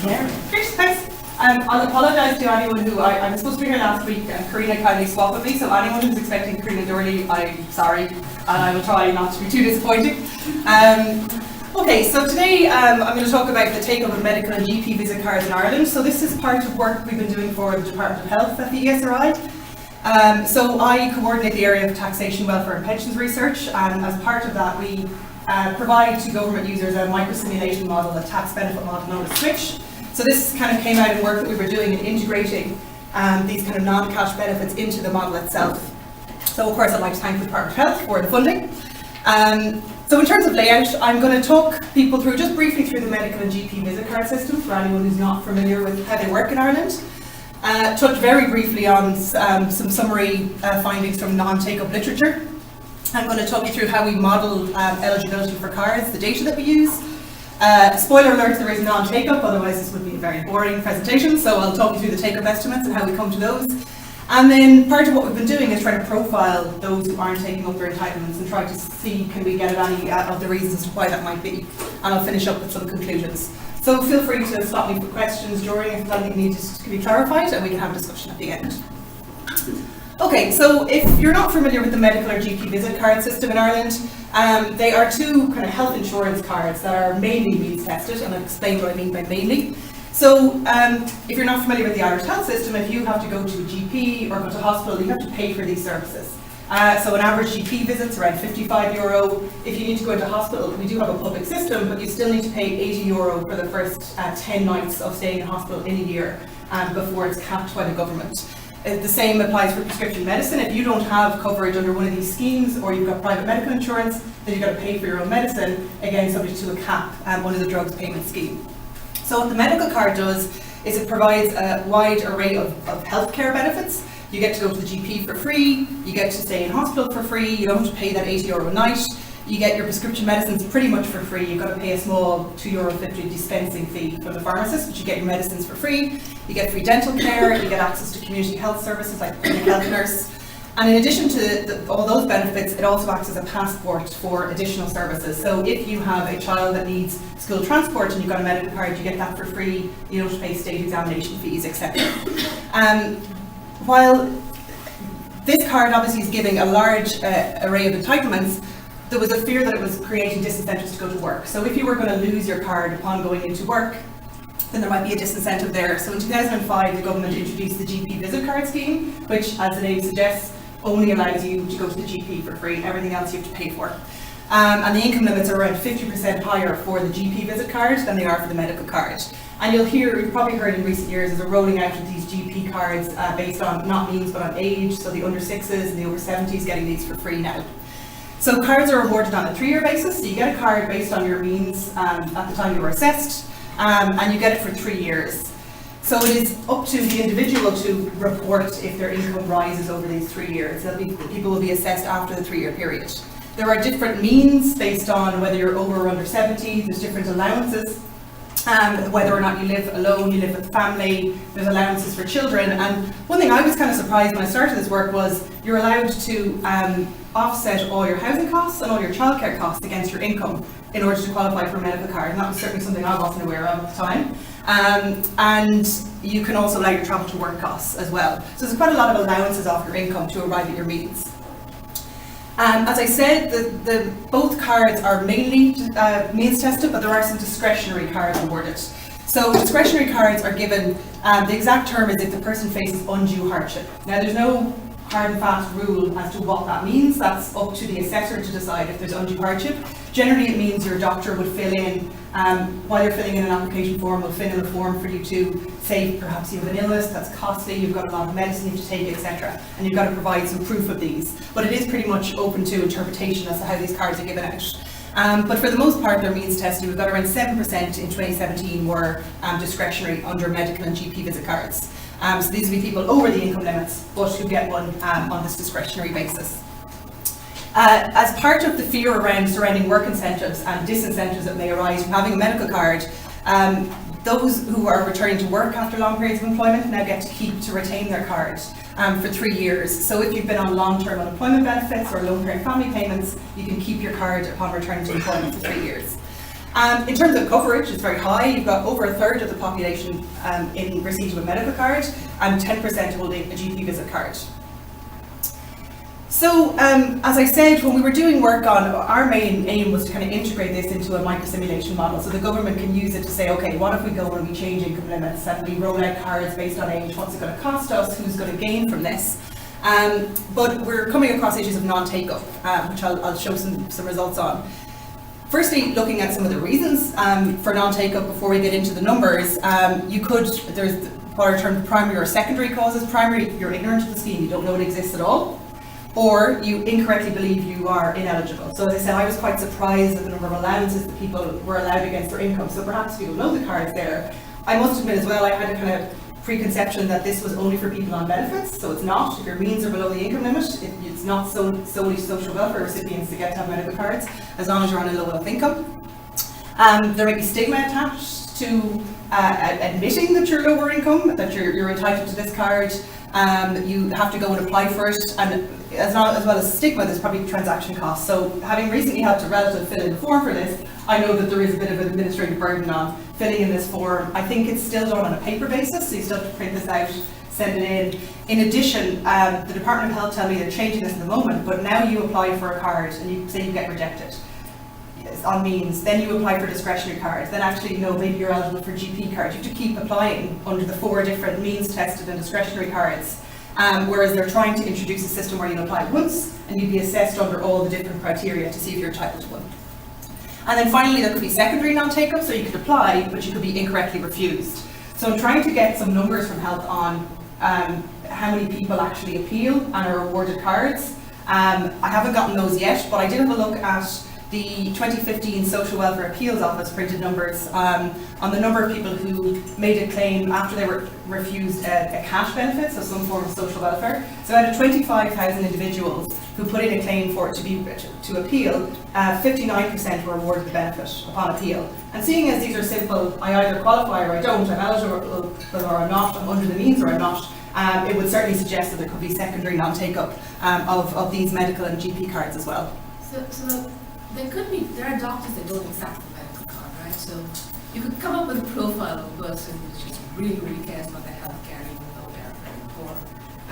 Great, thanks. I'll apologise to anyone who, I was supposed to be here last week and Karina kindly swapped with me, so anyone who's expecting Karina Durley, I'm sorry, and I will try not to be too disappointing. Okay, so today I'm going to talk about the take-up of medical and GP visit cards in Ireland. So this is part of work we've been doing for the Department of Health at the ESRI. So I coordinate the area of taxation, welfare and pensions research, and as part of that we provide to government users a microsimulation model, a tax benefit model known as Switch. So this kind of came out in work that we were doing in integrating these kind of non-cash benefits into the model itself. So of course I'd like to thank the Department of Health for the funding. So in terms of layout, I'm going to talk people through, just briefly through the medical and GP visit card system for anyone who's not familiar with how they work in Ireland. Touch very briefly on some summary findings from non-take-up literature. I'm going to talk you through how we model eligibility for cards, the data that we use. Spoiler alert, there is non-take-up, otherwise this would be a very boring presentation, so I'll talk you through the take-up estimates and how we come to those. And then part of what we've been doing is trying to profile those who aren't taking up their entitlements and try to see can we get at any of the reasons as to why that might be. And I'll finish up with some conclusions. So feel free to stop me for questions during if anything needs to be clarified, and we can have a discussion at the end. Okay, so if you're not familiar with the medical or GP visit card system in Ireland, they are two kind of health insurance cards that are mainly means tested, and I'll explain what I mean by mainly. So if you're not familiar with the Irish health system, if you have to go to a GP or go to hospital, you have to pay for these services. So an average GP visit's around €55. If you need to go into hospital, we do have a public system, but you still need to pay €80 for the first 10 nights of staying in hospital in a year before it's capped by the government. The same applies for prescription medicine. If you don't have coverage under one of these schemes or you've got private medical insurance, then you've got to pay for your own medicine, again subject to a cap under the drugs payment scheme. So what the medical card does is it provides a wide array of healthcare benefits. You get to go to the GP for free, you get to stay in hospital for free, you don't have to pay that €80 a night, you get your prescription medicines pretty much for free. You've got to pay a small €2.50 dispensing fee from the pharmacist, but you get your medicines for free. You get free dental care, you get access to community health services like public health nurse. And in addition to all those benefits, it also acts as a passport for additional services. So if you have a child that needs school transport and you've got a medical card, you get that for free, you don't have to pay state examination fees, etc. While this card obviously is giving a large array of entitlements, there was a fear that it was creating disincentives to go to work. So if you were going to lose your card upon going into work, then there might be a disincentive there. So in 2005, the government introduced the GP visit card scheme, which, as the name suggests, only allows you to go to the GP for free. Everything else you have to pay for. And the income limits are around 50% higher for the GP visit card than they are for the medical card. And you've probably heard in recent years there's a rolling out of these GP cards based on not means but on age, so the under 6s and the over 70s getting these for free now. So cards are awarded on a 3-year basis, so you get a card based on your means at the time you were assessed, and you get it for 3 years. So it is up to the individual to report if their income rises over these 3 years. People will be assessed after the 3-year period. There are different means based on whether you're over or under 70, there's different allowances. Whether or not you live alone, you live with family, there's allowances for children. And one thing I was kind of surprised when I started this work was you're allowed to offset all your housing costs and all your childcare costs against your income in order to qualify for a medical card. And that was certainly something I wasn't aware of at the time. And you can also allow your travel to work costs as well. So there's quite a lot of allowances off your income to arrive at your means. As I said, both cards are mainly means tested, but there are some discretionary cards awarded. So discretionary cards are given, the exact term is if the person faces undue hardship. Now there's no hard and fast rule as to what that means. That's up to the assessor to decide if there's undue hardship. Generally it means your doctor would fill in, while you're filling in an application form, will fill in a form for you to say perhaps you have an illness that's costly, you've got a lot of medicine you have to take, etc. And you've got to provide some proof of these. But it is pretty much open to interpretation as to how these cards are given out. But for the most part they're means tested. We've got around 7% in 2017 were discretionary under medical and GP visit cards. So these would be people over the income limits but who get one on this discretionary basis. As part of the fear around surrounding work incentives and disincentives that may arise from having a medical card, those who are returning to work after long periods of employment now get to retain their card for 3 years. So if you've been on long-term unemployment benefits or low-income family payments, you can keep your card upon returning to employment for 3 years. In terms of coverage, it's very high. You've got over a third of the population in receipt of a medical card and 10% holding a GP visit card. So, as I said, when we were doing work on, our main aim was to kind of integrate this into a microsimulation model, so the government can use it to say, okay, what if we go and we change income limits and we roll out cards based on age, what's it going to cost us, who's going to gain from this? But we're coming across issues of non-take-up, which I'll show some results on. Firstly, looking at some of the reasons for non-take-up before we get into the numbers, there's what are termed primary or secondary causes. Primary, you're ignorant of the scheme, you don't know it exists at all, or you incorrectly believe you are ineligible. So as I said, I was quite surprised at the number of allowances that people were allowed against their income. So perhaps people know the card's there. I must admit as well, I had a kind of preconception that this was only for people on benefits, so it's not. If your means are below the income limit, it's not solely social welfare recipients that get to have medical cards, as long as you're on a low enough income. There may be stigma attached to admitting that you're lower income, that you're entitled to this card. You have to go and apply for it, and as well as stigma, there's probably transaction costs. So having recently helped a relative fill in the form for this, I know that there is a bit of an administrative burden on filling in this form. I think it's still done on a paper basis, so you still have to print this out, send it in. In addition, the Department of Health tell me they're changing this in the moment, but now you apply for a card and you say you get rejected on means, then you apply for discretionary cards, then actually maybe you're eligible for GP cards. You have to keep applying under the 4 different means tested and discretionary cards, whereas they're trying to introduce a system where you apply once and you'd be assessed under all the different criteria to see if you're entitled to one. And then finally, there could be secondary non-take-up, so you could apply, but you could be incorrectly refused. So I'm trying to get some numbers from Health on how many people actually appeal and are awarded cards. I haven't gotten those yet, but I did have a look at the 2015 Social Welfare Appeals Office printed numbers on the number of people who made a claim after they were refused a cash benefit, so some form of social welfare. So out of 25,000 individuals who put in a claim for it to appeal, 59% were awarded the benefit upon appeal. And seeing as these are simple, I either qualify or I don't, I'm eligible or I'm not, I'm under the means or I'm not, it would certainly suggest that there could be secondary non-take-up of these medical and GP cards as well. So there are doctors that don't accept the medical card, right? So you could come up with a profile of a person who's just really, really cares about their health care, even though they're very poor,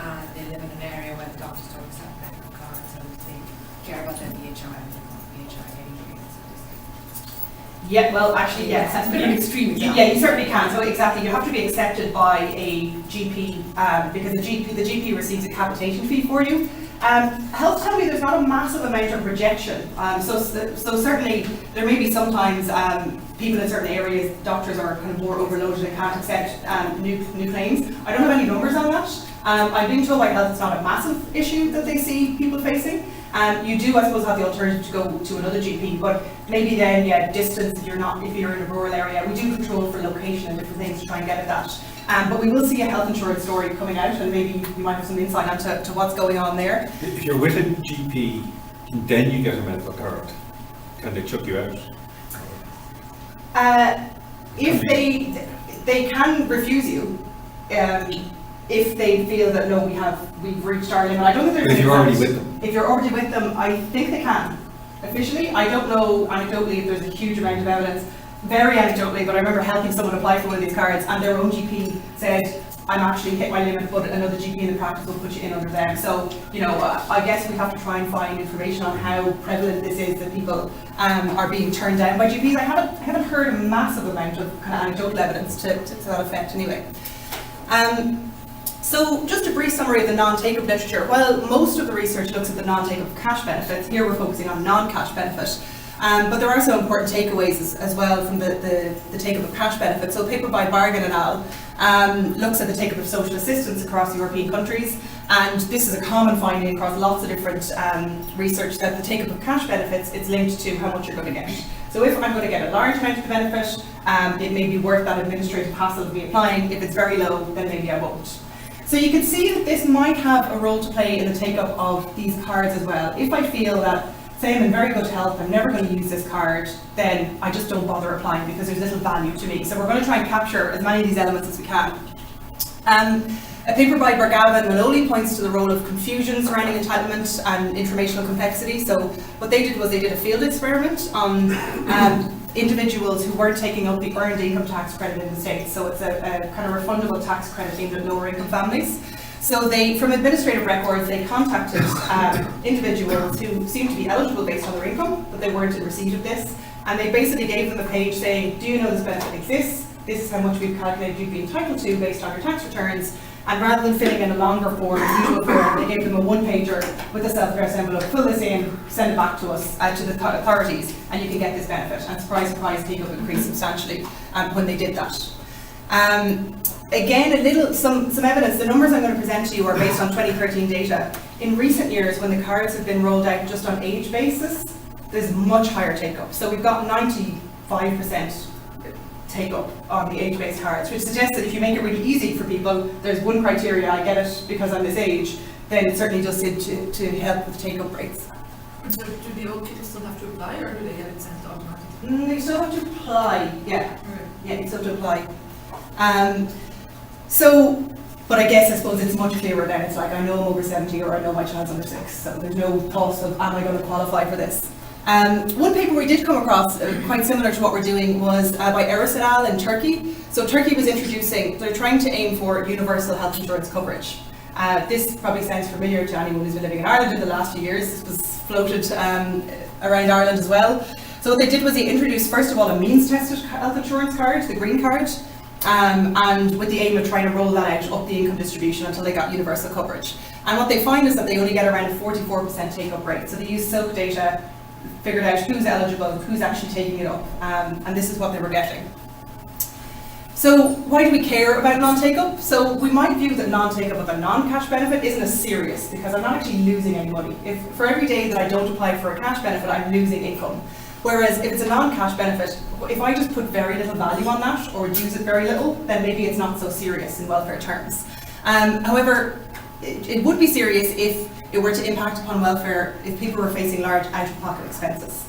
and they live in an area where the doctors don't accept medical cards, and they care about their BHI and they want BHI anyway. Yeah, well, actually, yes. That's a bit of an extreme example. Yeah, you certainly can. So exactly, you have to be accepted by a GP because the GP receives a capitation fee for you. Health tell me there's not a massive amount of rejection. So certainly there may be sometimes people in certain areas, doctors are kind of more overloaded and can't accept new claims. I don't have any numbers on that. I'm being told by Health it's not a massive issue that they see people facing. You do, I suppose, have the alternative to go to another GP, but maybe then, yeah, distance, if you're in a rural area. We do control for location and different things to try and get at that. But we will see a health insurance story coming out, and maybe you might have some insight onto what's going on there. If you're with a GP, then you get a medical card. Can they chuck you out? If they can refuse you, if they feel that no, we've reached our limit. I don't think there's. If you're already with them. If you're already with them, I think they can. Officially, I don't know anecdotally if there's a huge amount of evidence. Very anecdotally, but I remember helping someone apply for one of these cards, and their own GP said, "I'm actually hit my limit, but another GP in the practice will put you in under them." So, I guess we have to try and find information on how prevalent this is that people are being turned down by GPs. I haven't heard a massive amount of kind of anecdotal evidence to that effect, anyway. So just a brief summary of the non-take-up literature. While most of the research looks at the non-take-up of cash benefits, here we're focusing on non-cash benefit. But there are some important takeaways as well from the take-up of cash benefits. So a paper by Bargan et al. Looks at the take-up of social assistance across European countries, and this is a common finding across lots of different research that the take-up of cash benefits is linked to how much you're going to get. So if I'm going to get a large amount of the benefit, it may be worth that administrative hassle of me applying. If it's very low, then maybe I won't. So you can see that this might have a role to play in the take-up of these cards as well. If I feel that, say I'm in very good health, I'm never going to use this card, then I just don't bother applying because there's little value to me. So we're going to try and capture as many of these elements as we can. A paper by Bergava and Manoli points to the role of confusion surrounding entitlement and informational complexity. So what they did was they did a field experiment on individuals who weren't taking up the earned income tax credit in the States. So it's a kind of refundable tax credit aimed at lower income families. So they, from administrative records, they contacted individuals who seemed to be eligible based on their income, but they weren't in receipt of this. And they basically gave them a page saying, do you know this benefit exists? This is how much we've calculated you'd be entitled to based on your tax returns. And rather than filling in a longer form, usual form, they gave them a one-pager with a self-addressed envelope. Fill this in, send it back to us, to the authorities, and you can get this benefit. And surprise, surprise, take-up increased substantially when they did that. Again, some evidence. The numbers I'm going to present to you are based on 2013 data. In recent years, when the cards have been rolled out just on age basis, there's much higher take-up. So we've got 95% take-up on the age-based cards, which suggests that if you make it really easy for people, there's one criteria, I get it because I'm this age, then it certainly does seem to help with take-up rates. So do the old people still have to apply, or do they get it sent automatically? They still have to apply, yeah. Right. Yeah, you still have to apply. But I guess, I suppose it's much clearer then. It's like, I know I'm over 70 or I know my child's under 6, so there's no thought of, am I going to qualify for this? One paper we did come across, quite similar to what we're doing, was by Eris et al. In Turkey. So Turkey was introducing, they're trying to aim for universal health insurance coverage. This probably sounds familiar to anyone who's been living in Ireland in the last few years. This was floated around Ireland as well. So what they did was they introduced, first of all, a means-tested health insurance card, the green card, and with the aim of trying to roll that out up the income distribution until they got universal coverage. And what they find is that they only get around a 44% take-up rate. So they use Silk data, figured out who's eligible, who's actually taking it up, and this is what they were getting. So why do we care about non-take-up? So we might view that non-take-up of a non-cash benefit isn't as serious because I'm not actually losing any money. If for every day that I don't apply for a cash benefit, I'm losing income. Whereas if it's a non-cash benefit, if I just put very little value on that or use it very little, then maybe it's not so serious in welfare terms. However, it would be serious if it were to impact upon welfare if people were facing large out-of-pocket expenses.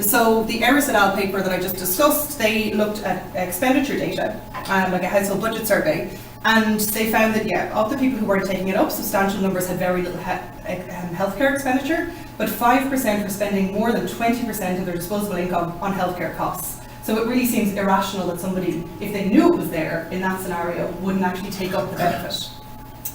So the Eris et al. Paper that I just discussed, they looked at expenditure data, like a household budget survey, and they found that, yeah, of the people who weren't taking it up, substantial numbers had very little healthcare expenditure, but 5% were spending more than 20% of their disposable income on healthcare costs. So it really seems irrational that somebody, if they knew it was there in that scenario, wouldn't actually take up the benefit.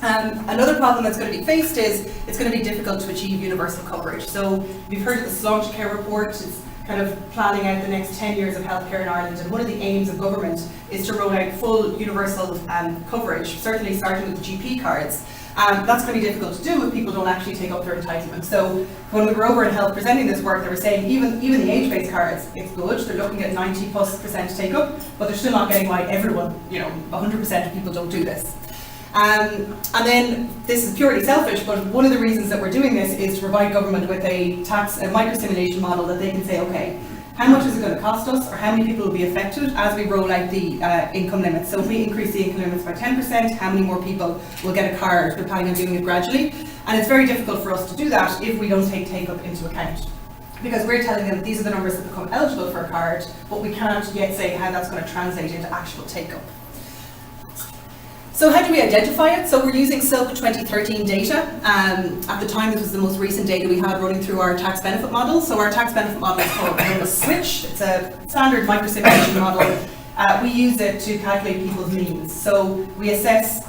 Another problem that's going to be faced is it's going to be difficult to achieve universal coverage. So we've heard of the Sláinte Care report. It's kind of planning out the next 10 years of healthcare in Ireland, and one of the aims of government is to roll out full universal coverage, certainly starting with the GP cards. That's going to be difficult to do if people don't actually take up their entitlement. So when we were over in Health presenting this work, they were saying even the age-based cards, it's good. They're looking at 90+% take up, but they're still not getting why everyone, 100% of people don't do this. And then this is purely selfish, but one of the reasons that we're doing this is to provide government with a micro-simulation model that they can say, okay, how much is it going to cost us, or how many people will be affected as we roll out the income limits? So if we increase the income limits by 10%, how many more people will get a card? We're planning on doing it gradually. And it's very difficult for us to do that if we don't take take-up into account. Because we're telling them these are the numbers that become eligible for a card, but we can't yet say how that's going to translate into actual take-up. So how do we identify it? So we're using Silk 2013 data. At the time, this was the most recent data we had running through our tax benefit model. So our tax benefit model is called a Switch. It's a standard micro-simulation model. We use it to calculate people's means. So we assess,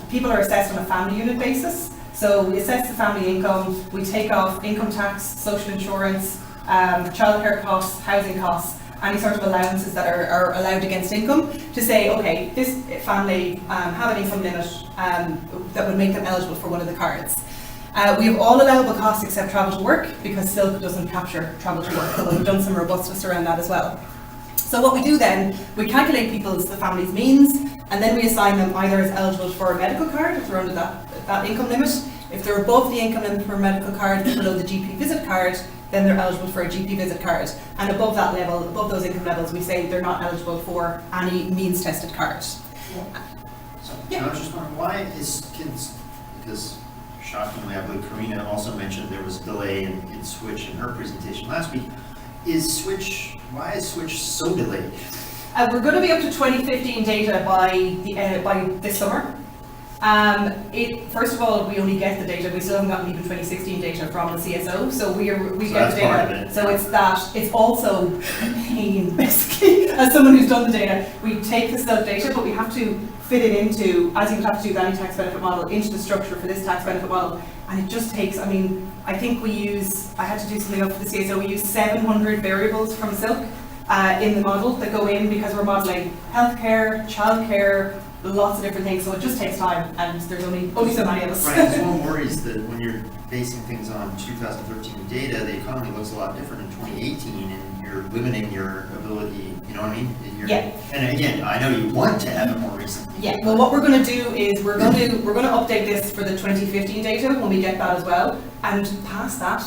people are assessed on a family unit basis. So we assess the family income, we take off income tax, social insurance, childcare costs, housing costs, any sort of allowances that are allowed against income, to say, okay, this family have an income limit that would make them eligible for one of the cards. We have all allowable costs except travel to work, because Silk doesn't capture travel to work, although we've done some robustness around that as well. So what we do then, we calculate the family's means, and then we assign them either as eligible for a medical card if they're under that income limit. If they're above the income limit for a medical card, below the GP visit card, then they're eligible for a GP visit card. And above that level, above those income levels, we say they're not eligible for any means-tested card. Yeah. I was just wondering, why is kids, because shockingly, I believe Karina also mentioned there was a delay in Switch in her presentation last week. Why is Switch so delayed? We're going to be up to 2015 data by this summer. First of all, we only get the data. We still haven't gotten even 2016 data from the CSO, so we get the that's part of data. it. So it's that. It's also a pain, basically, as someone who's done the data. We take the self data, but we have to fit it into, as you would have to do with any tax benefit model, into the structure for this tax benefit model. And it just takes, I mean, I think I had to do something up for the CSO, we use 700 variables from Silk in the model that go in because we're modelling healthcare, childcare, lots of different things, so it just takes time, and there's only so many of us. Right, because one worries that when you're basing things on 2013 data, the economy looks a lot different in 2018, and you're limiting your ability, you know what I mean? Yeah. And again, I know you want to have it more recent. Yeah, well what we're going to do is we're going to update this for the 2015 data when we get that as well, and past that,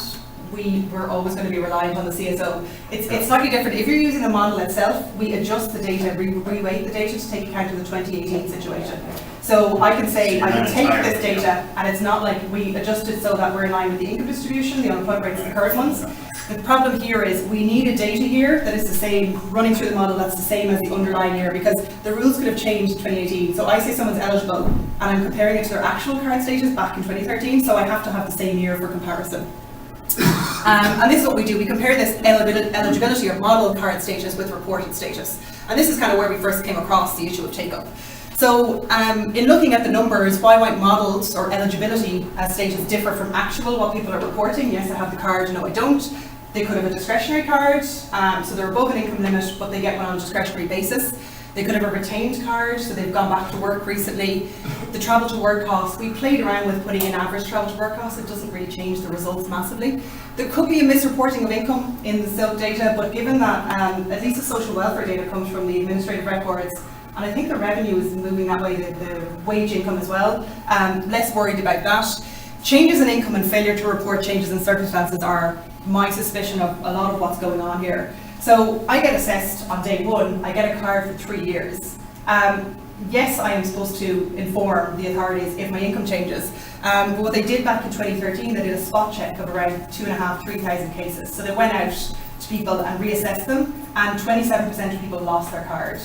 we're always going to be reliant on the CSO. It's slightly different. If you're using the model itself, we adjust the data, reweight the data to take account of the 2018 situation. So I can say, I can take this data, and it's not like we adjust it so that we're in line with the income distribution, the unemployment rates, the current ones. The problem here is we need a data year that is the same, running through the model that's the same as the underlying year, because the rules could have changed in 2018. So I say someone's eligible, and I'm comparing it to their actual card status back in 2013, so I have to have the same year for comparison. And this is what we do. We compare this eligibility or model card status with reported status. And this is kind of where we first came across the issue of take-up. So in looking at the numbers, why might models or eligibility status differ from actual, what people are reporting? Yes, I have the card, no I don't. They could have a discretionary card, so they're above an income limit, but they get one on a discretionary basis. They could have a retained card, so they've gone back to work recently. The travel to work costs, we played around with putting in average travel to work costs. It doesn't really change the results massively. There could be a misreporting of income in the Silk data, but given that at least the social welfare data comes from the administrative records, and I think the revenue is moving that way, the wage income as well, less worried about that. Changes in income and failure to report changes in circumstances are my suspicion of a lot of what's going on here. So I get assessed on day one, I get a card for 3 years. Yes, I am supposed to inform the authorities if my income changes. But what they did back in 2013, they did a spot check of around 2,500–3,000 cases. So they went out to people and reassessed them, and 27% of people lost their card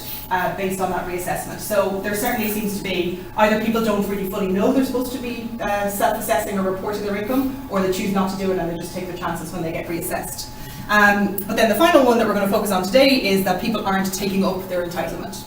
based on that reassessment. So there certainly seems to be, either people don't really fully know they're supposed to be self-assessing or reporting their income, or they choose not to do it and they just take their chances when they get reassessed. But then the final one that we're going to focus on today is that people aren't taking up their entitlement.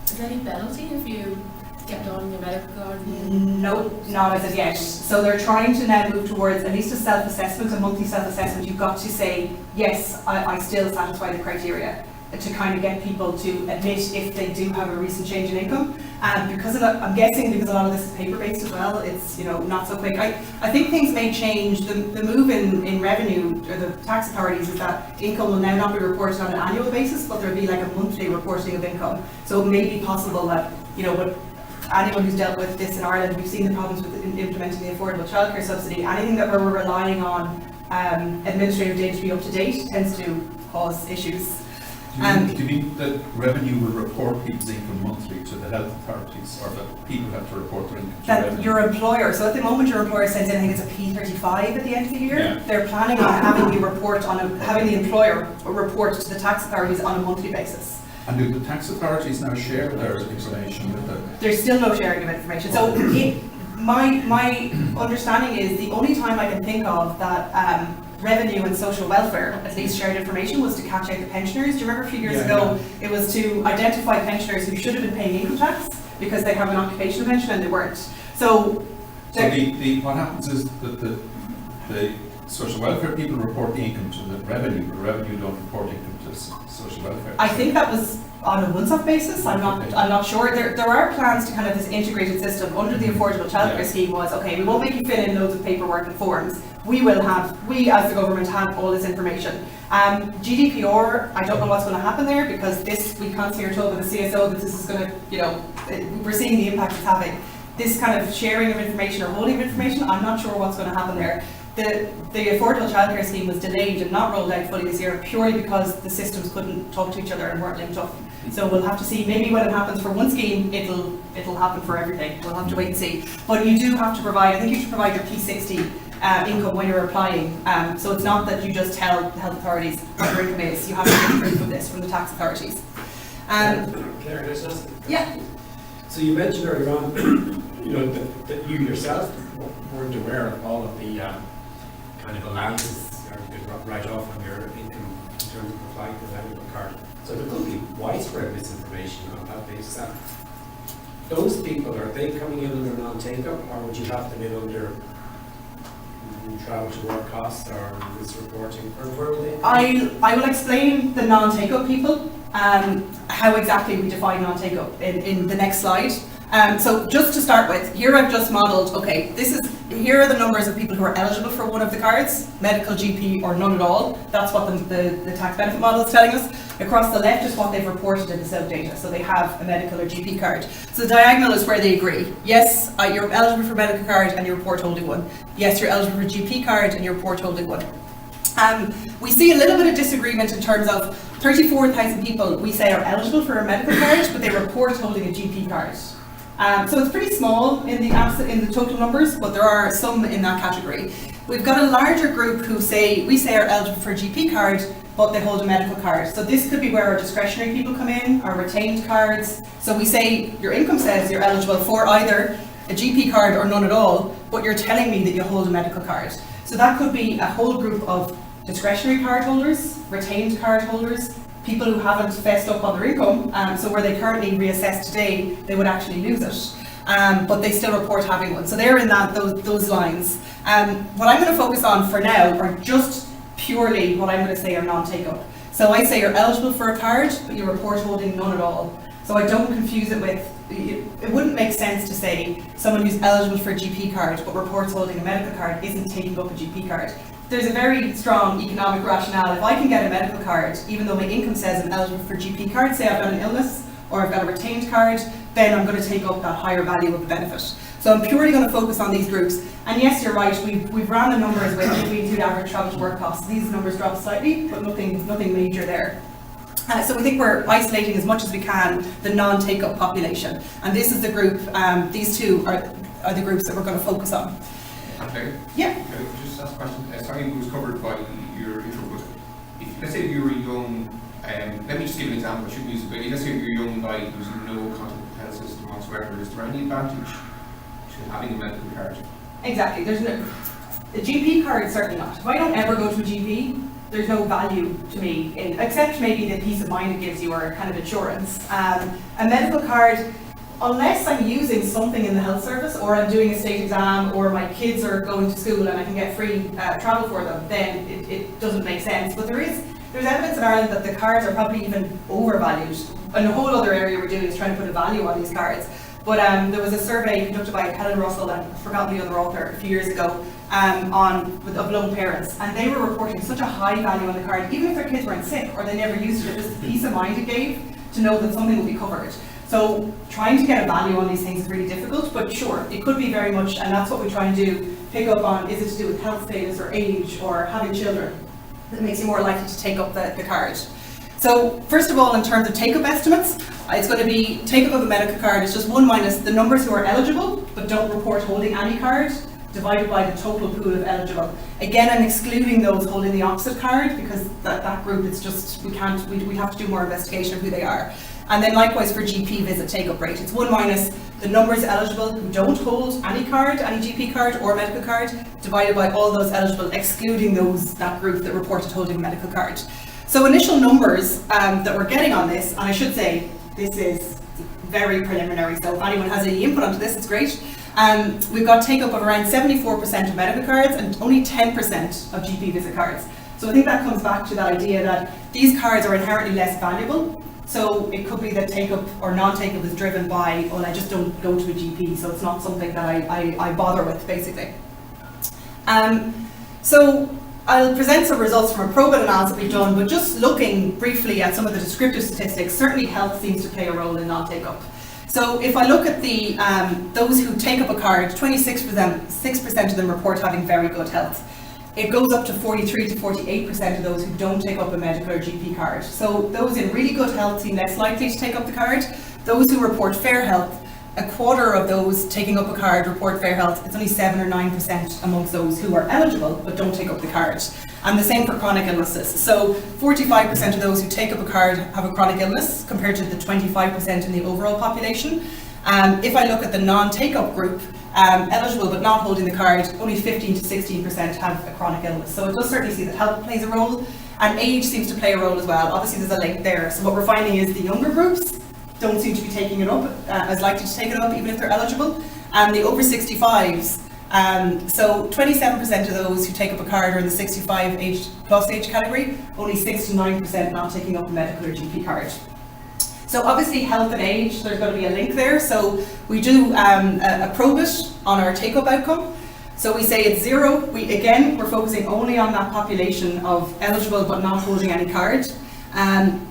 Is there any penalty if you kept on your medical card? No, not as of yet. So they're trying to now move towards at least a self-assessment, a monthly self-assessment. You've got to say, yes, I still satisfy the criteria, to kind of get people to admit if they do have a recent change in income. And because of that, I'm guessing because a lot of this is paper-based as well, it's not so quick. I think things may change. The move in revenue, or the tax authorities, is that income will now not be reported on an annual basis, but there'll be like a monthly reporting of income. So it may be possible that, but anyone who's dealt with this in Ireland, we've seen the problems with implementing the affordable childcare subsidy. Anything that we're relying on administrative data to be up to date tends to cause issues. Do you mean that revenue will report people's income monthly to the health authorities, or that people have to report their income to revenue? Your employer, so at the moment your employer sends in, I think it's a P35 at the end of the year. Yeah. They're planning on having the employer report to the tax authorities on a monthly basis. And do the tax authorities now share their information with them? There's still no sharing of information. So my understanding is the only time I can think of that revenue and social welfare at least shared information was to catch out the pensioners. Do you remember a few years ago, it was to identify pensioners who should have been paying income tax because they have an occupational pension and they weren't. So what happens is that the social welfare people report the income to the revenue don't report income to social welfare. I think that was on a once-off basis. I'm not sure. There are plans to kind of this integrated system under the affordable childcare scheme was, okay, we won't make you fill in loads of paperwork and forms. We as the government have all this information. GDPR, I don't know what's going to happen there, because we constantly are told by the CSO that this is going to, we're seeing the impact it's having. This kind of sharing of information or holding of information, I'm not sure what's going to happen there. The affordable childcare scheme was delayed and not rolled out fully this year purely because the systems couldn't talk to each other and weren't linked up. So we'll have to see, maybe when it happens for one scheme, it'll happen for everything. We'll have to wait and see. But you do have to provide, I think you should provide your P60 income when you're applying. So it's not that you just tell the health authorities what your income is. You have to get proof of this from the tax authorities. Claire, can I just ask? Yeah. So you mentioned earlier on that you yourself weren't aware of all of the kind of allowances you could write off on your income in terms of applying for the medical card. So there could be widespread misinformation on that basis. Those people, are they coming in under non-take-up, or would you have them in under travel to work costs or misreporting? Or where would they? I will explain the non-take-up people, how exactly we define non-take-up in the next slide. So just to start with, here I've just modelled, okay, here are the numbers of people who are eligible for one of the cards, medical, GP or none at all. That's what the tax benefit model is telling us. Across the left is what they've reported in the SELF data, so they have a medical or GP card. So the diagonal is where they agree. Yes, you're eligible for medical card and you report holding one. Yes, you're eligible for GP card and you report holding one. We see a little bit of disagreement in terms of 34,000 people we say are eligible for a medical card, but they report holding a GP card. So it's pretty small in the total numbers, but there are some in that category. We've got a larger group who we say are eligible for a GP card, but they hold a medical card. So this could be where our discretionary people come in, our retained cards. So we say your income says you're eligible for either a GP card or none at all, but you're telling me that you hold a medical card. So that could be a whole group of discretionary card holders, retained card holders, people who haven't fessed up on their income, so where they currently reassess today, they would actually lose it, but they still report having one. So they're in those lines. What I'm going to focus on for now are just purely what I'm going to say are non-take-up. So I say you're eligible for a card, but you report holding none at all. So I don't confuse it with, it wouldn't make sense to say someone who's eligible for a GP card but reports holding a medical card isn't taking up a GP card. There's a very strong economic rationale. If I can get a medical card, even though my income says I'm eligible for a GP card, say I've got an illness or I've got a retained card, then I'm going to take up that higher value of the benefit. So I'm purely going to focus on these groups. And yes, you're right, we've ran the numbers with if we include average travel to work costs. These numbers drop slightly, but nothing major there. So we think we're isolating as much as we can the non-take-up population. And this is the group, these two are the groups that we're going to focus on. Okay. Yeah. Can I just ask a question? Sorry, it was covered by your intro, but let's say you were a young, let me just give an example, I shouldn't use it, but let's say you're a young guy who's no contact with the health system whatsoever. Is there any advantage to having a medical card? Exactly. There's no, a GP card, certainly not. If I don't ever go to a GP, there's no value to me, except maybe the peace of mind it gives you or kind of insurance. A medical card, unless I'm using something in the health service or I'm doing a state exam or my kids are going to school and I can get free travel for them, then it doesn't make sense. But there's evidence in Ireland that the cards are probably even overvalued. And a whole other area we're doing is trying to put a value on these cards. But there was a survey conducted by Helen Russell and I've forgotten the other author a few years ago of lone parents, and they were reporting such a high value on the card, even if their kids weren't sick or they never used it, just the peace of mind it gave to know that something will be covered. So trying to get a value on these things is really difficult, but sure, it could be very much, and that's what we try and do, pick up on, is it to do with health status or age or having children that makes you more likely to take up the card. So first of all, in terms of take-up estimates, it's going to be take-up of a medical card is just 1 minus the numbers who are eligible but don't report holding any card, divided by the total pool of eligible. Again, I'm excluding those holding the opposite card because that group, it's just, we have to do more investigation of who they are. And then likewise for GP visit take-up rate, it's 1 minus the numbers eligible who don't hold any card, any GP card or medical card, divided by all those eligible, excluding that group that reported holding a medical card. So initial numbers that we're getting on this, and I should say this is very preliminary, so if anyone has any input onto this, it's great. We've got take-up of around 74% of medical cards and only 10% of GP visit cards. So I think that comes back to that idea that these cards are inherently less valuable. So it could be that take-up or non-take-up is driven by, well, I just don't go to a GP, so it's not something that I bother with, basically. So I'll present some results from a probate analysis we've done, but just looking briefly at some of the descriptive statistics, certainly health seems to play a role in non-take-up. So if I look at those who take up a card, 6% of them report having very good health. It goes up to 43 to 48% of those who don't take up a medical or GP card. So those in really good health seem less likely to take up the card. Those who report fair health, a quarter of those taking up a card report fair health. It's only 7 or 9% amongst those who are eligible but don't take up the card. And the same for chronic illnesses. So 45% of those who take up a card have a chronic illness compared to the 25% in the overall population. If I look at the non-take-up group, eligible but not holding the card, only 15 to 16% have a chronic illness. So it does certainly see that health plays a role, and age seems to play a role as well. Obviously there's a link there. So what we're finding is the younger groups don't seem to be taking it up, as likely to take it up even if they're eligible. And the over 65s, so 27% of those who take up a card are in the 65 plus age category, only 6 to 9% not taking up a medical or GP card. So obviously health and age, there's going to be a link there. So we do a probit on our take-up outcome. So we say it's 0. We're focusing only on that population of eligible but not holding any card.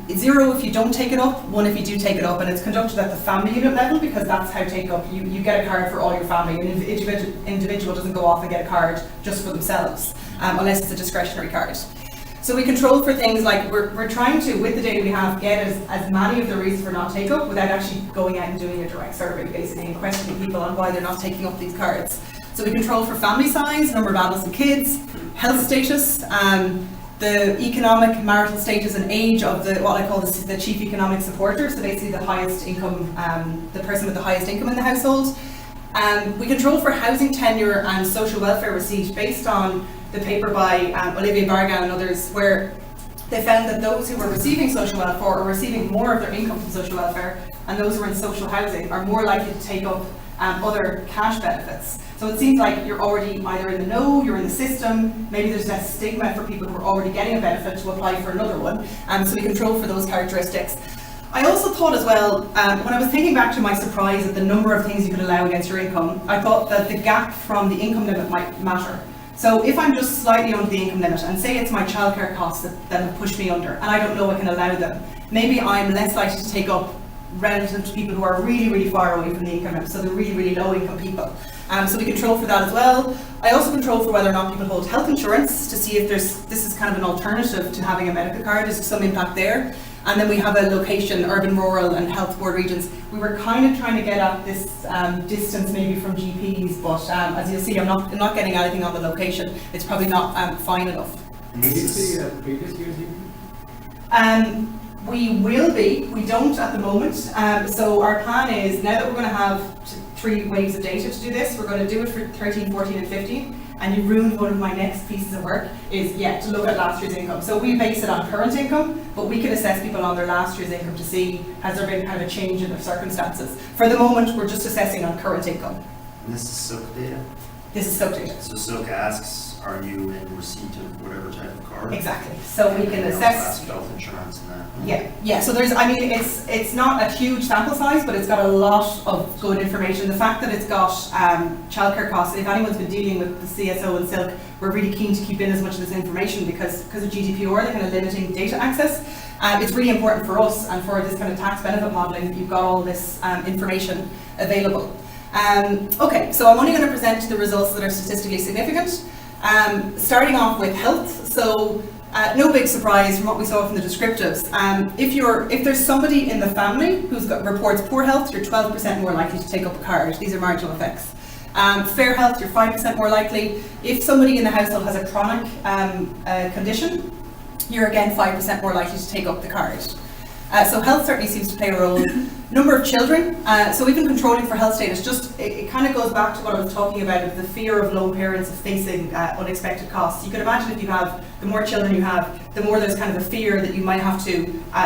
It's 0 if you don't take it up, 1 if you do take it up, and it's conducted at the family unit level because that's how take-up, you get a card for all your family. An individual doesn't go off and get a card just for themselves, unless it's a discretionary card. So we control for things like, we're trying to, with the data we have, get as many of the reasons for not take-up without actually going out and doing a direct survey, basically, and questioning people on why they're not taking up these cards. So we control for family size, number of adults and kids, health status, the economic, marital status and age of what I call the chief economic supporter, so basically the highest income, the person with the highest income in the household. We control for housing tenure and social welfare receipt based on the paper by Olivier Bargan and others, where they found that those who were receiving social welfare or receiving more of their income from social welfare and those who are in social housing are more likely to take up other cash benefits. So it seems like you're already either in the know, you're in the system, maybe there's less stigma for people who are already getting a benefit to apply for another one, so we control for those characteristics. I also thought as well, when I was thinking back to my surprise at the number of things you could allow against your income, I thought that the gap from the income limit might matter. So if I'm just slightly under the income limit, and say it's my childcare costs that have pushed me under, and I don't know I can allow them, maybe I'm less likely to take up relative to people who are really, really far away from the income limit, so they're really, really low income people. So we control for that as well. I also control for whether or not people hold health insurance to see if this is kind of an alternative to having a medical card, is there some impact there? And then we have a location, urban, rural and health board regions. We were kind of trying to get at this distance maybe from GPs, but as you'll see, I'm not getting anything on the location. It's probably not fine enough. Will you see previous years GP? We will be. We don't at the moment. So our plan is, now that we're going to have 3 waves of data to do this, we're going to do it for 13, 14 and 15. And you ruined one of my next pieces of work, is to look at last year's income. So we base it on current income, but we can assess people on their last year's income to see, has there been kind of a change in their circumstances. For the moment, we're just assessing on current income. And this is SILK data? This is SILK data. So SILK asks, are you in receipt of whatever type of card? Exactly. So we can assess health insurance and that. Yeah. So there's, it's not a huge sample size, but it's got a lot of good information. The fact that it's got childcare costs, if anyone's been dealing with the CSO and SILK, we're really keen to keep in as much of this information because of GDPR, they're kind of limiting data access. It's really important for us and for this kind of tax benefit modelling, you've got all this information available. Okay, so I'm only going to present the results that are statistically significant. Starting off with health, so no big surprise from what we saw from the descriptives. If there's somebody in the family who's reports poor health, you're 12% more likely to take up a card. These are marginal effects. Fair health, you're 5% more likely. If somebody in the household has a chronic condition, you're again 5% more likely to take up the card. So health certainly seems to play a role. Number of children, so even controlling for health status, it kind of goes back to what I was talking about of the fear of lone parents of facing unexpected costs. You can imagine if you have, the more children you have, the more there's kind of a fear that you might have to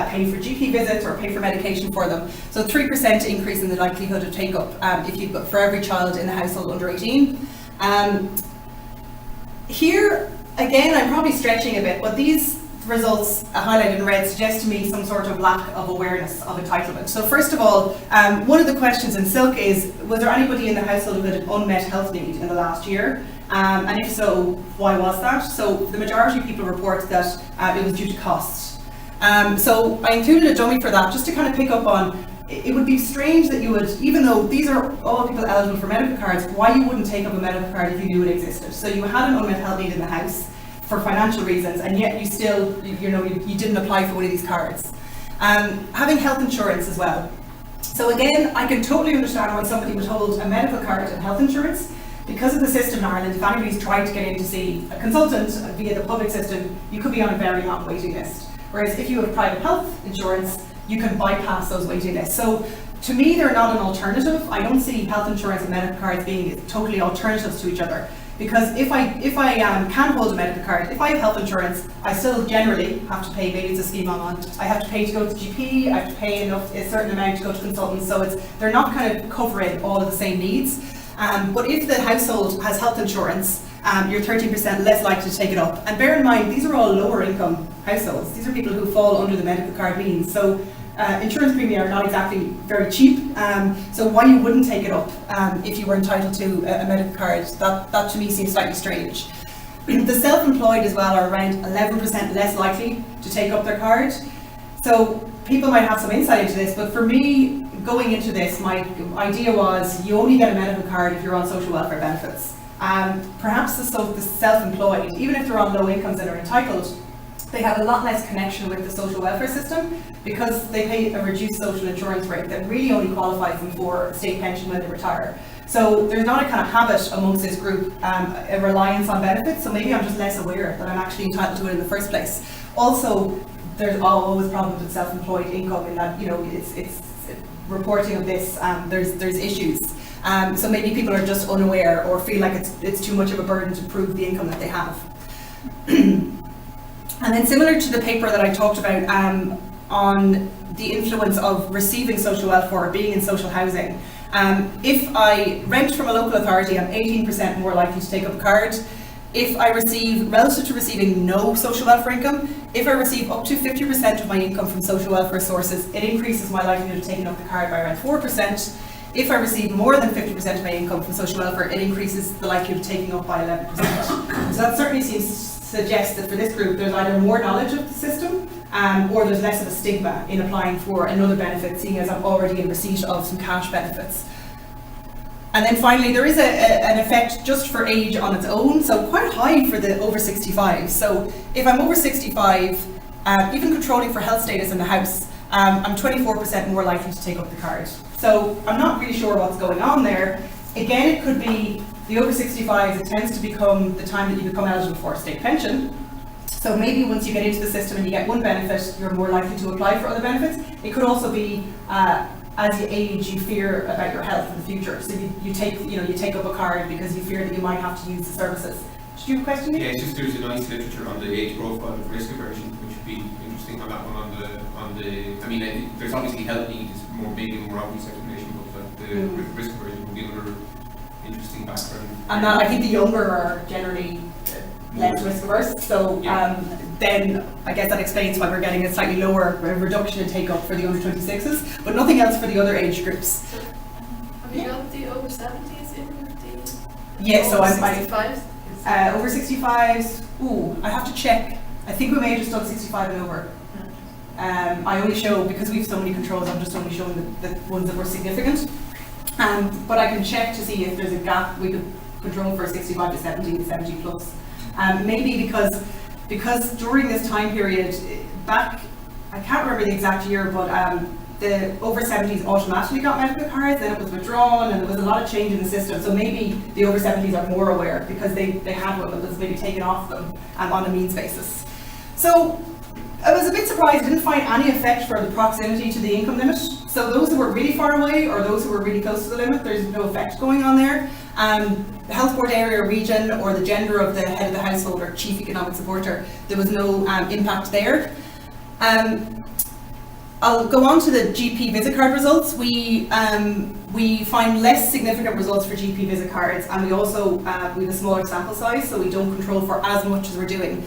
pay for GP visits or pay for medication for them. So 3% increase in the likelihood of take-up if you've got for every child in the household under 18. Here, again, I'm probably stretching a bit, but these results highlighted in red suggest to me some sort of lack of awareness of entitlement. So first of all, one of the questions in SILK is, was there anybody in the household who had an unmet health need in the last year? And if so, why was that? So the majority of people report that it was due to cost. So I included a dummy for that, just to kind of pick up on, it would be strange that you would, even though these are all people eligible for medical cards, why you wouldn't take up a medical card if you knew it existed. So you had an unmet health need in the house for financial reasons, and yet you still, you didn't apply for one of these cards. Having health insurance as well. So again, I can totally understand why somebody would hold a medical card and health insurance. Because of the system in Ireland, if anybody's tried to get in to see a consultant via the public system, you could be on a very long waiting list. Whereas if you have private health insurance, you can bypass those waiting lists. So to me, they're not an alternative. I don't see health insurance and medical cards being totally alternatives to each other. Because if I can hold a medical card, if I have health insurance, I still generally have to pay, maybe it's a scheme I'm on, I have to pay to go to the GP, I have to pay a certain amount to go to consultants, so they're not kind of covering all of the same needs. But if the household has health insurance, you're 13% less likely to take it up. And bear in mind, these are all lower income households. These are people who fall under the medical card means. So insurance premiums are not exactly very cheap. So why you wouldn't take it up if you were entitled to a medical card, that to me seems slightly strange. The self-employed as well are around 11% less likely to take up their card. So people might have some insight into this, but for me, going into this, my idea was you only get a medical card if you're on social welfare benefits. Perhaps the self-employed, even if they're on low incomes and are entitled, they have a lot less connection with the social welfare system because they pay a reduced social insurance rate that really only qualifies them for state pension when they retire. So there's not a kind of habit amongst this group, a reliance on benefits, so maybe I'm just less aware that I'm actually entitled to it in the first place. Also, there's always problems with self-employed income in that, you know, it's reporting of this, there's issues. So maybe people are just unaware or feel like it's too much of a burden to prove the income that they have. And then similar to the paper that I talked about on the influence of receiving social welfare or being in social housing, if I rent from a local authority, I'm 18% more likely to take up a card. If I receive, relative to receiving no social welfare income, if I receive up to 50% of my income from social welfare sources, it increases my likelihood of taking up the card by around 4%. If I receive more than 50% of my income from social welfare, it increases the likelihood of taking up by 11%. So that certainly seems to suggest that for this group, there's either more knowledge of the system or there's less of a stigma in applying for another benefit, seeing as I'm already in receipt of some cash benefits. And then finally, there is an effect just for age on its own, so quite high for the over 65. So if I'm over 65, even controlling for health status in the house, I'm 24% more likely to take up the card. So I'm not really sure what's going on there. Again, it could be the over 65s, it tends to become the time that you become eligible for a state pension. So maybe once you get into the system and you get one benefit, you're more likely to apply for other benefits. It could also be as you age, you fear about your health in the future. So you take up a card because you fear that you might have to use the services. Did you have a question? Yeah, it's just there's a nice literature on the age profile of risk aversion, which would be interesting on that one. I mean, there's obviously health need is maybe more obvious explanation, but the risk aversion would be another interesting background. And that, I think the younger are generally less risk averse. So then I guess that explains why we're getting a slightly lower reduction in take up for the under 26s, but nothing else for the other age groups. So, have you got the over 70s in with the So over I'm 65s? over 65s. Ooh, I have to check. I think we may have just done 65 and over. I only show, because we have so many controls, I'm just only showing the ones that were significant. But I can check to see if there's a gap we could control for 65 to 70 and 70 plus. Maybe because during this time period, back, I can't remember the exact year, but the over 70s automatically got medical cards, then it was withdrawn, and there was a lot of change in the system. So maybe the over 70s are more aware because they had one that was maybe taken off them on a means basis. So I was a bit surprised, I didn't find any effect for the proximity to the income limit. So those who were really far away or those who were really close to the limit, there's no effect going on there. The health board area or region or the gender of the head of the household or chief economic supporter, there was no impact there. I'll go on to the GP visit card results. We find less significant results for GP visit cards, and we also we have a smaller sample size, so we don't control for as much as we're doing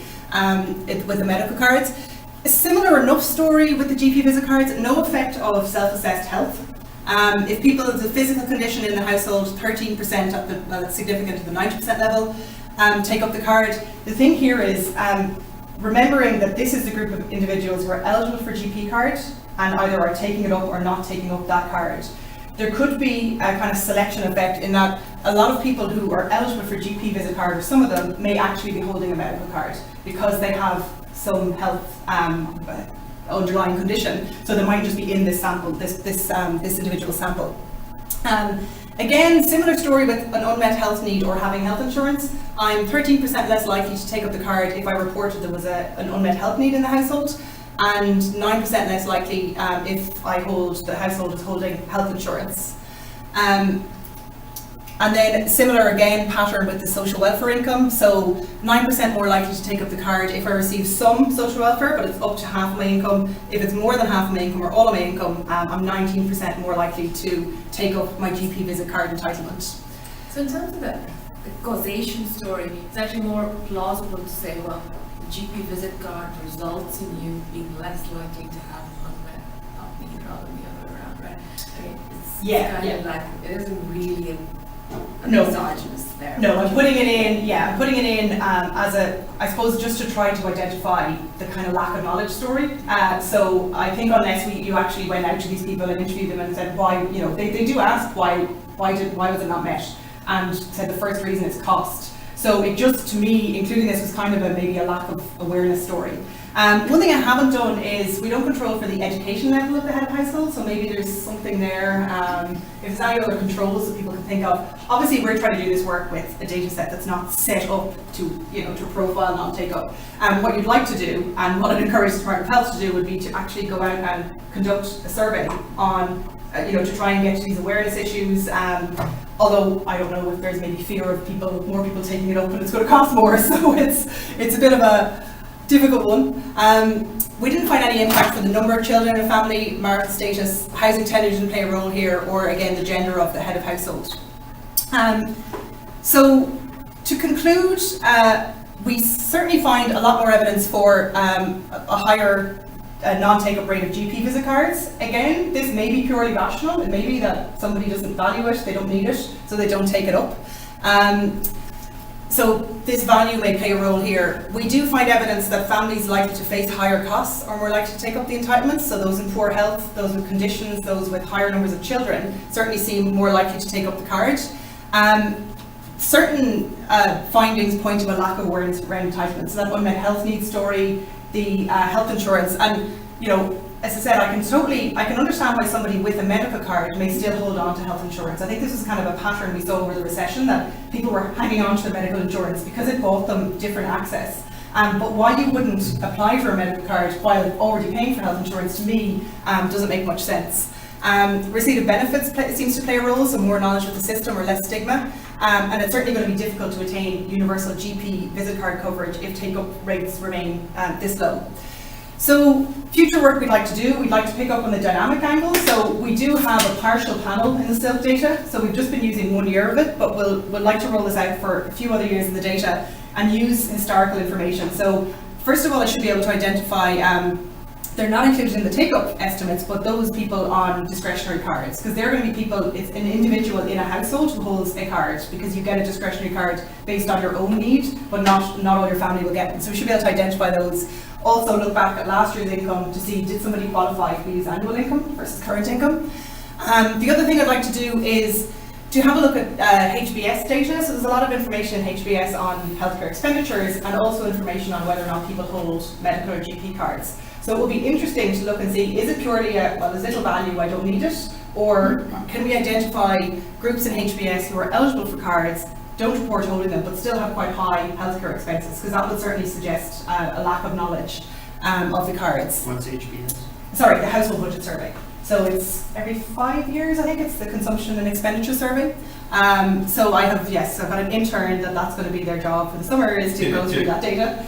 with the medical cards. A similar enough story with the GP visit cards, no effect of self-assessed health. If people have a physical condition in the household, 13% that's significant at the 90% level, take up the card. The thing here is remembering that this is the group of individuals who are eligible for GP card and either are taking it up or not taking up that card. There could be a kind of selection effect in that a lot of people who are eligible for GP visit card, or some of them, may actually be holding a medical card because they have some health underlying condition, so they might just be in this sample, this individual sample. Again, similar story with an unmet health need or having health insurance. I'm 13% less likely to take up the card if I reported there was an unmet health need in the household. and 9% less likely if the household is holding health insurance. And then similar again pattern with the social welfare income. So 9% more likely to take up the card if I receive some social welfare, but it's up to half of my income. If it's more than half of my income or all of my income, I'm 19% more likely to take up my GP visit card entitlement. So in terms of the causation story, it's actually more plausible to say, well, the GP visit card results in you being less likely to have unmet need rather than the other way around, right? I mean, it's kind of like, it isn't really a misogynist there. No, I'm putting it in, as I suppose just to try to identify the kind of lack of knowledge story. So I think unless you actually went out to these people and interviewed them and said why, they do ask why was it not met? And said the first reason is cost. So it just, to me, including this was kind of maybe a lack of awareness story. One thing I haven't done is we don't control for the education level of the head of household, so maybe there's something there. If there's any other controls that people can think of. Obviously we're trying to do this work with a data set that's not set up to profile non-take up. What you'd like to do, and what I'd encourage the Department of Health to do, would be to actually go out and conduct a survey on to try and get to these awareness issues. Although I don't know if there's maybe fear of more people taking it up and it's going to cost more, so it's a bit of a difficult one. We didn't find any impact for the number of children in a family, marital status, housing tenure didn't play a role here, or again the gender of the head of household. So to conclude, we certainly find a lot more evidence for a higher non-take-up rate of GP visit cards. Again, this may be purely rational. It may be that somebody doesn't value it, they don't need it, so they don't take it up. So this value may play a role here. We do find evidence that families likely to face higher costs are more likely to take up the entitlements. So those in poor health, those with conditions, those with higher numbers of children certainly seem more likely to take up the card. Certain findings point to a lack of awareness around entitlements. So that unmet health needs story, the health insurance, and as I said, I can understand why somebody with a medical card may still hold on to health insurance. I think this was kind of a pattern we saw over the recession, that people were hanging on to their medical insurance because it bought them different access. But why you wouldn't apply for a medical card while already paying for health insurance, to me, doesn't make much sense. Receipt of benefits seems to play a role, so more knowledge of the system or less stigma. And it's certainly going to be difficult to attain universal GP visit card coverage if take-up rates remain this low. So future work we'd like to do, we'd like to pick up on the dynamic angle. So we do have a partial panel in the SILT data. So we've just been using 1 year of it, but we'll like to roll this out for a few other years of the data and use historical information. So first of all, I should be able to identify, they're not included in the take-up estimates, but those people on discretionary cards, because they're going to be people, it's an individual in a household who holds a card, because you get a discretionary card based on your own need, but not all your family will get them. So we should be able to identify those. Also look back at last year's income to see, did somebody qualify if we use annual income versus current income. The other thing I'd like to do is to have a look at HBS data. So there's a lot of information in HBS on healthcare expenditures, and also information on whether or not people hold medical or GP cards. So it will be interesting to look and see, is it purely there's little value, I don't need it, or can we identify groups in HBS who are eligible for cards, don't report holding them, but still have quite high healthcare expenses, because that would certainly suggest a lack of knowledge of the cards. What's HBS? Sorry, the household budget survey. So it's every 5 years, I think, it's the consumption and expenditure survey. So I've got an intern that's going to be their job for the summer, is to go through that data.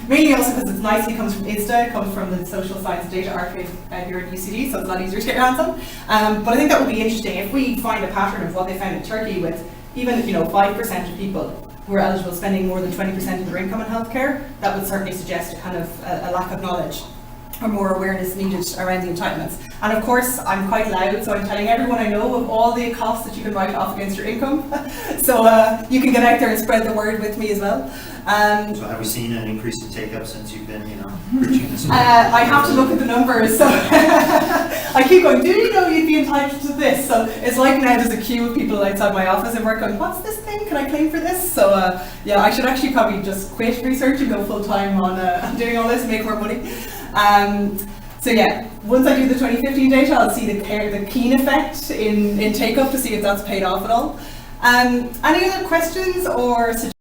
Mainly also because it's nice, it comes from ISDA, it comes from the Social Science Data Archive here at UCD, so it's a lot easier to get your hands on. But I think that would be interesting if we find a pattern of what they found in Turkey with even 5% of people who are eligible spending more than 20% of their income on healthcare. That would certainly suggest a kind of a lack of knowledge or more awareness needed around the entitlements. And of course, I'm quite loud, so I'm telling everyone I know of all the costs that you can write off against your income. So you can get out there and spread the word with me as well. So have we seen an increase in take-up since you've been, preaching this? I have to look at the numbers. So I keep going, do you know you'd be entitled to this? So it's like now there's a queue of people outside my office and work going, what's this thing? Can I claim for this? So I should actually probably just quit research and go full-time on doing all this and make more money. Once I do the 2015 data, I'll see the Keane effect in take-up to see if that's paid off at all. Any other questions or suggestions?